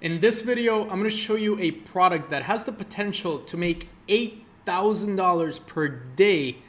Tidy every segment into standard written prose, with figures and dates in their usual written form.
In this video, I'm going to show you a product that has the potential to make $8,000 per day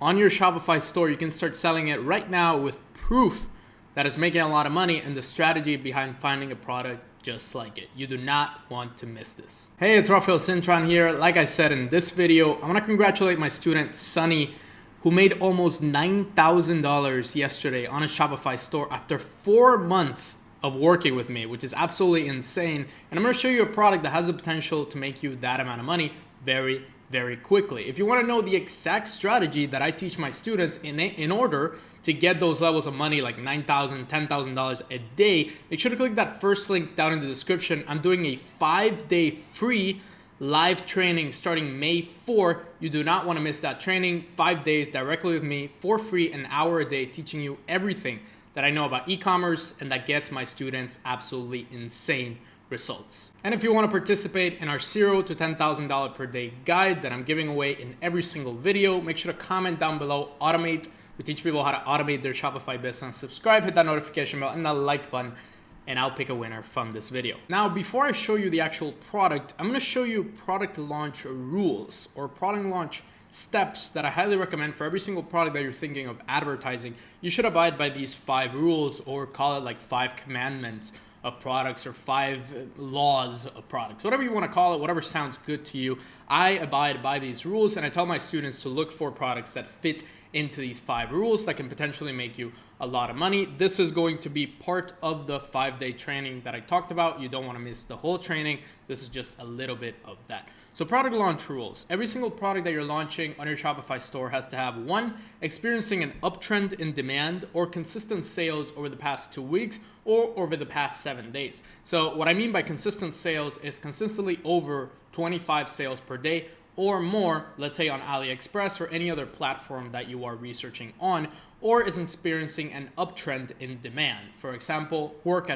on your Shopify store. You can start selling it right now with proof that it's making a lot of money and the strategy behind finding a product just like it. You do not want to miss this. Hey, it's Rafael Cintron here. Like I said in this video, I want to congratulate my student Sunny, who made almost $9,000 yesterday on a Shopify store after 4 months of working with me, which is absolutely insane. And I'm gonna show you a product that has the potential to make you that amount of money very, very quickly. If you wanna know the exact strategy that I teach my students in order to get those levels of money, like $9,000, $10,000 a day, make sure to click that first link down in the description. I'm doing a 5-day free live training starting May 4. You do not wanna miss that training. 5 days directly with me for free, an hour a day, teaching you everything that I know about e-commerce and that gets my students absolutely insane results. And if you want to participate in our $0 to $10,000 per day guide that I'm giving away in every single video, make sure to comment down below, automate. We teach people how to automate their Shopify business. Subscribe, hit that notification bell and that like button, and I'll pick a winner from this video. Now, before I show you the actual product, I'm going to show you product launch rules or product launch steps that I highly recommend for every single product that you're thinking of advertising. You should abide by these 5 rules, or call it like 5 commandments of products, or 5 laws of products, whatever you want to call it, whatever sounds good to you. I abide by these rules, and I tell my students to look for products that fit into these 5 rules that can potentially make you a lot of money. This is going to be part of the 5-day training that I talked about. You don't want to miss the whole training. This is just a little bit of that. So product launch rules. Every single product that you're launching on your Shopify store has to have 1, experiencing an uptrend in demand or consistent sales over the past 2 weeks or over the past 7 days. So what I mean by consistent sales is consistently over 25 sales per day or more, let's say on AliExpress or any other platform that you are researching on, or is experiencing an uptrend in demand. For example, work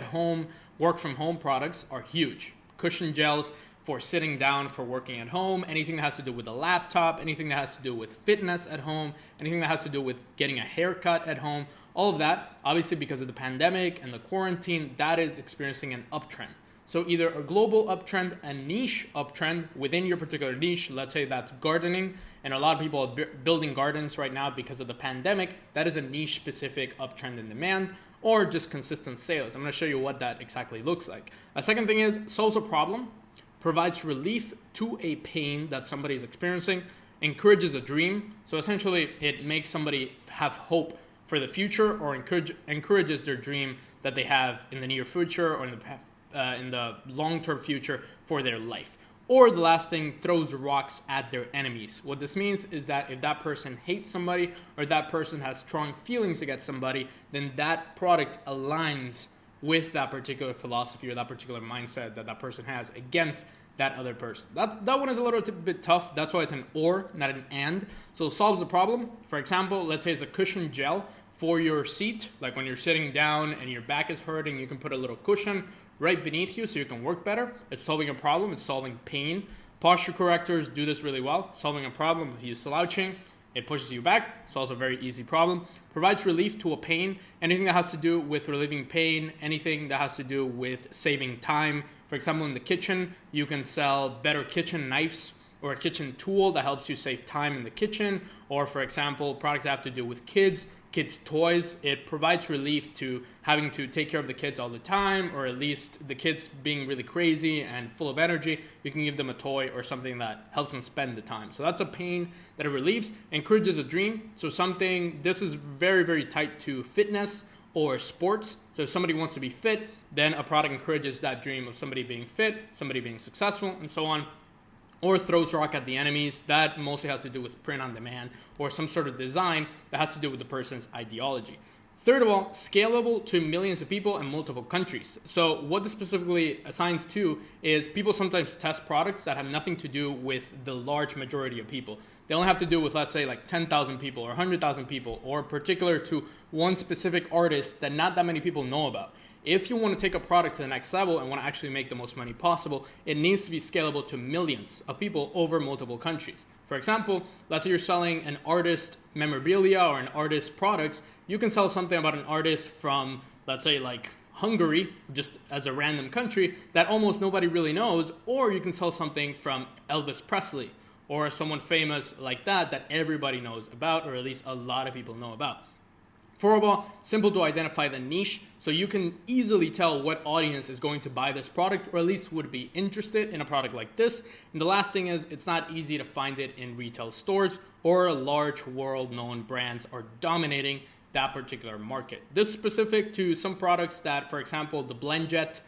from home products are huge. Cushion gels for sitting down, for working at home, anything that has to do with a laptop, anything that has to do with fitness at home, anything that has to do with getting a haircut at home, all of that, obviously because of the pandemic and the quarantine, that is experiencing an uptrend. So either a global uptrend, a niche uptrend within your particular niche, let's say that's gardening, and a lot of people are building gardens right now because of the pandemic, that is a niche specific uptrend in demand, or just consistent sales. I'm gonna show you what that exactly looks like. A second thing is solves a problem, provides relief to a pain that somebody is experiencing, encourages a dream. So essentially it makes somebody have hope for the future, or encourages their dream that they have in the near future or in the long-term future for their life. Or the last thing, throws rocks at their enemies. What this means is that if that person hates somebody or that person has strong feelings against somebody, then that product aligns with that particular philosophy or that particular mindset that that person has against that other person. That one is a little bit tough. That's why it's an or, not an and. So solves a problem. For example, let's say it's a cushion gel for your seat. Like when you're sitting down and your back is hurting, you can put a little cushion right beneath you so you can work better. It's solving a problem. It's solving pain. Posture correctors do this really well. Solving a problem. If you're slouching, it pushes you back, solves a very easy problem. Provides relief to a pain, anything that has to do with relieving pain, anything that has to do with saving time. For example, in the kitchen, you can sell better kitchen knives or a kitchen tool that helps you save time in the kitchen. Or for example, products that have to do with kids toys. It provides relief to having to take care of the kids all the time, or at least the kids being really crazy and full of energy. You can give them a toy or something that helps them spend the time. So that's a pain that it relieves. Encourages a dream. So this is very, very tight to fitness or sports. So if somebody wants to be fit, then a product encourages that dream of somebody being fit, somebody being successful, and so on. Or throws rock at the enemies. That mostly has to do with print on demand or some sort of design that has to do with the person's ideology. Third of all, scalable to millions of people in multiple countries. So what this specifically assigns to is people sometimes test products that have nothing to do with the large majority of people. They only have to do with, let's say, like 10,000 people or 100,000 people, or particular to one specific artist that not that many people know about. If you want to take a product to the next level and want to actually make the most money possible, it needs to be scalable to millions of people over multiple countries. For example, let's say you're selling an artist memorabilia or an artist products. You can sell something about an artist from, let's say, like Hungary, just as a random country that almost nobody really knows, or you can sell something from Elvis Presley or someone famous like that that everybody knows about, or at least a lot of people know about. Fourth of all, simple to identify the niche, so you can easily tell what audience is going to buy this product, or at least would be interested in a product like this. And the last thing is, it's not easy to find it in retail stores, or large world-known brands are dominating that particular market. This is specific to some products that, for example, the BlendJet,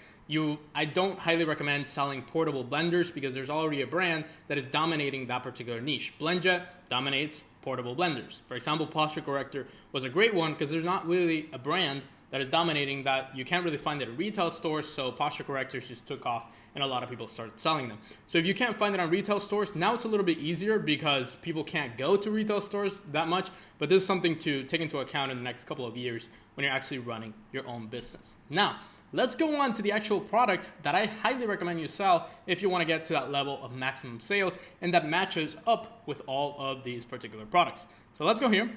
I don't highly recommend selling portable blenders because there's already a brand that is dominating that particular niche. BlendJet dominates portable blenders. For example, Posture Corrector was a great one because there's not really a brand that is dominating that. You can't really find it in retail stores, so Posture Correctors just took off and a lot of people started selling them. So if you can't find it on retail stores, now it's a little bit easier because people can't go to retail stores that much, but this is something to take into account in the next couple of years when you're actually running your own business. Now, let's go on to the actual product that I highly recommend you sell if you want to get to that level of maximum sales and that matches up with all of these particular products. So let's go here.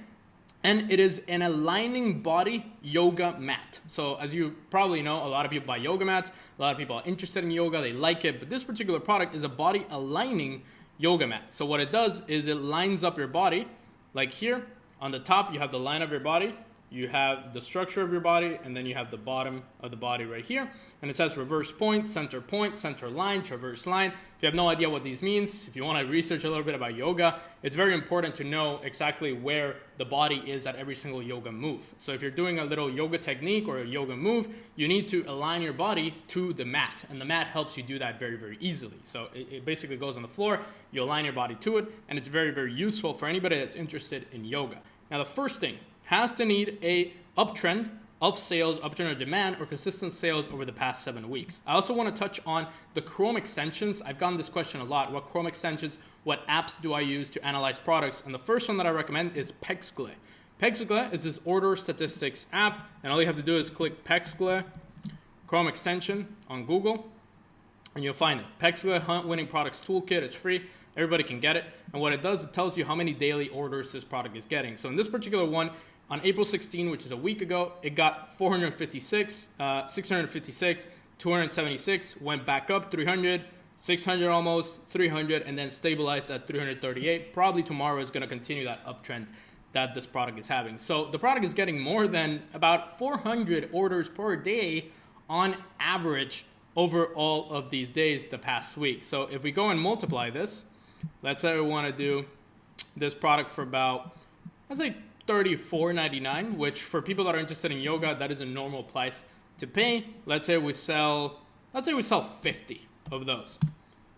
And it is an aligning body yoga mat. So as you probably know, a lot of people buy yoga mats. A lot of people are interested in yoga. They like it. But this particular product is a body aligning yoga mat. So what it does is it lines up your body. Like here on the top, you have the line of your body. You have the structure of your body, and then you have the bottom of the body right here. And it says reverse point, center line, traverse line. If you have no idea what these means, if you want to research a little bit about yoga, it's very important to know exactly where the body is at every single yoga move. So if you're doing a little yoga technique or a yoga move, you need to align your body to the mat. And the mat helps you do that very, very easily. So it basically goes on the floor, you align your body to it, and it's very, very useful for anybody that's interested in yoga. Now, the first thing has to need a uptrend of sales, uptrend of demand, or consistent sales over the past 7 weeks. I also want to touch on the Chrome extensions. I've gotten this question a lot. What Chrome extensions, what apps do I use to analyze products? And the first one that I recommend is Pexgle. Pexgle is this order statistics app, and all you have to do is click Pexgle Chrome extension on Google, and you'll find it. Pexgle Hunt Winning Products Toolkit. It's free. Everybody can get it. And what it does, it tells you how many daily orders this product is getting. So in this particular one, on April 16, which is a week ago, it got 456, 656, 276, went back up 300, 600 almost, 300, and then stabilized at 338. Probably tomorrow is going to continue that uptrend that this product is having. So the product is getting more than about 400 orders per day on average over all of these days the past week. So if we go and multiply this, let's say we want to do this product for about, let's say $34.99, which for people that are interested in yoga, that is a normal price to pay. Let's say we sell 50 of those.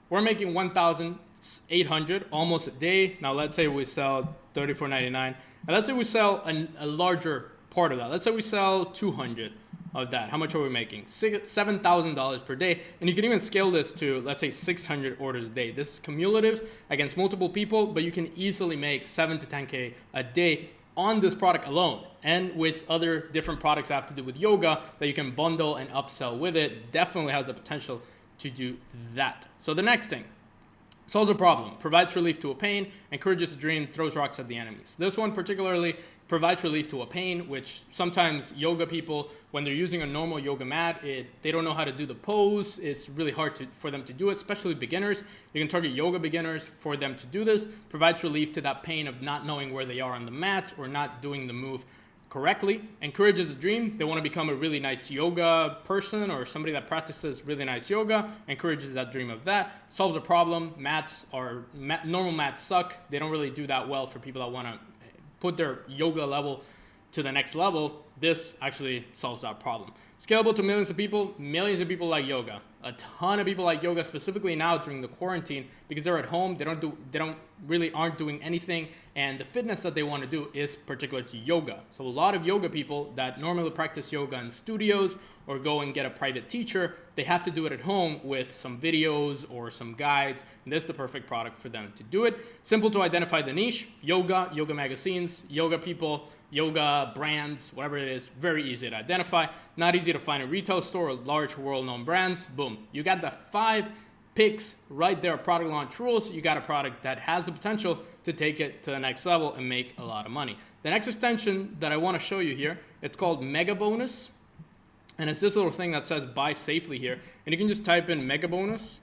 We're making 1,800 almost a day. Now let's say we sell $34.99, and let's say we sell a larger part of that. Let's say we sell 200 of that. How much are we making? $7,000 per day. And you can even scale this to, let's say, 600 orders a day. This is cumulative against multiple people, but you can easily make 7 to 10K a day on this product alone. And with other different products that have to do with yoga that you can bundle and upsell with it, definitely has the potential to do that. So the next thing, solves a problem, provides relief to a pain, encourages a dream, throws rocks at the enemies. This one particularly provides relief to a pain, which sometimes yoga people, when they're using a normal yoga mat, they don't know how to do the pose. It's really hard for them to do it, especially beginners. You can target yoga beginners for them to do this. Provides relief to that pain of not knowing where they are on the mat or not doing the move correctly. Encourages a dream. They want to become a really nice yoga person or somebody that practices really nice yoga. Encourages that dream of that. Solves a problem. Normal mats suck. They don't really do that well for people that want to put their yoga level to the next level. This actually solves that problem. Scalable to millions of people. Millions of people like yoga. A ton of people like yoga, specifically now during the quarantine, because they're at home. They aren't doing anything, and the fitness that they want to do is particular to yoga. So a lot of yoga people that normally practice yoga in studios or go and get a private teacher, they have to do it at home with some videos or some guides, and this is the perfect product for them to do it. Simple to identify the niche: yoga magazines, yoga people, yoga brands, whatever it is. Very easy to identify. Not easy to find in retail store or large world-known brands. Boom. You got the 5 picks right there, product launch rules. You got a product that has the potential to take it to the next level and make a lot of money. The next extension that I want to show you here, it's called Mega Bonus. And it's this little thing that says buy safely here. And you can just type in mega bonus.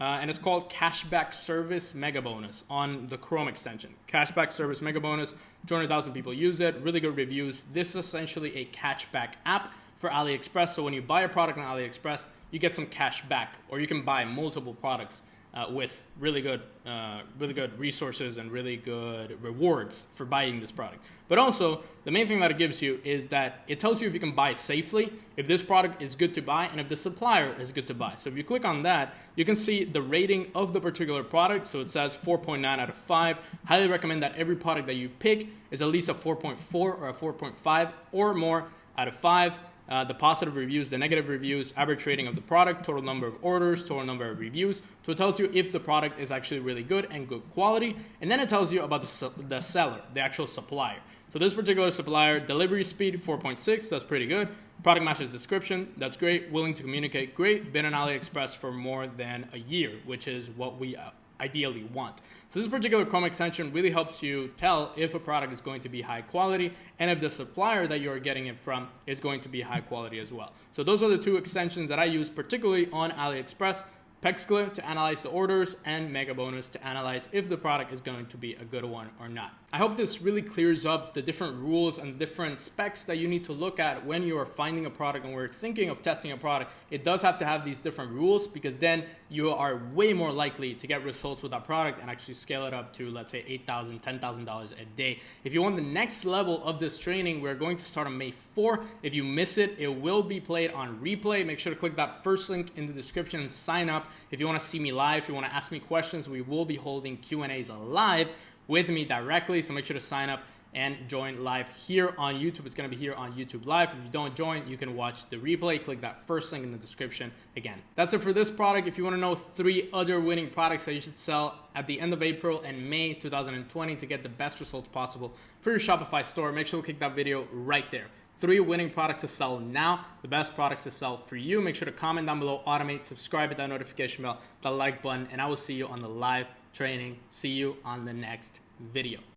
And it's called Cashback Service Mega Bonus on the Chrome extension. Cashback Service Mega Bonus, 200,000 people use it, really good reviews. This is essentially a cashback app for AliExpress. So when you buy a product on AliExpress, you get some cash back, or you can buy multiple products with really good resources and really good rewards for buying this product. But also, the main thing that it gives you is that it tells you if you can buy safely, if this product is good to buy, and if the supplier is good to buy. So if you click on that, you can see the rating of the particular product. So it says 4.9 out of 5. Highly recommend that every product that you pick is at least a 4.4 or a 4.5 or more out of 5. The positive reviews, the negative reviews, average rating of the product, total number of orders, total number of reviews. So it tells you if the product is actually really good and good quality. And then it tells you about the seller, the actual supplier. So this particular supplier, delivery speed 4.6, that's pretty good. Product matches description, that's great. Willing to communicate, great. Been on AliExpress for more than a year, which is what we ideally want. So this particular Chrome extension really helps you tell if a product is going to be high quality and if the supplier that you're getting it from is going to be high quality as well. So those are the two extensions that I use particularly on AliExpress. Pexcla to analyze the orders, and Mega Bonus to analyze if the product is going to be a good one or not. I hope this really clears up the different rules and different specs that you need to look at when you are finding a product and we're thinking of testing a product. It does have to have these different rules, because then you are way more likely to get results with that product and actually scale it up to, let's say, $8,000, $10,000 a day. If you want the next level of this training, we're going to start on May 4. If you miss it, it will be played on replay. Make sure to click that first link in the description and sign up. If you want to see me live, if you want to ask me questions, we will be holding Q&As live with me directly. So make sure to sign up and join live here on YouTube. It's going to be here on YouTube Live. If you don't join, you can watch the replay. Click that first link in the description again. That's it for this product. If you want to know 3 other winning products that you should sell at the end of April and May 2020 to get the best results possible for your Shopify store, make sure to click that video right there. 3 winning products to sell now, the best products to sell for you. Make sure to comment down below, automate, subscribe, hit that notification bell, the like button, and I will see you on the live training. See you on the next video.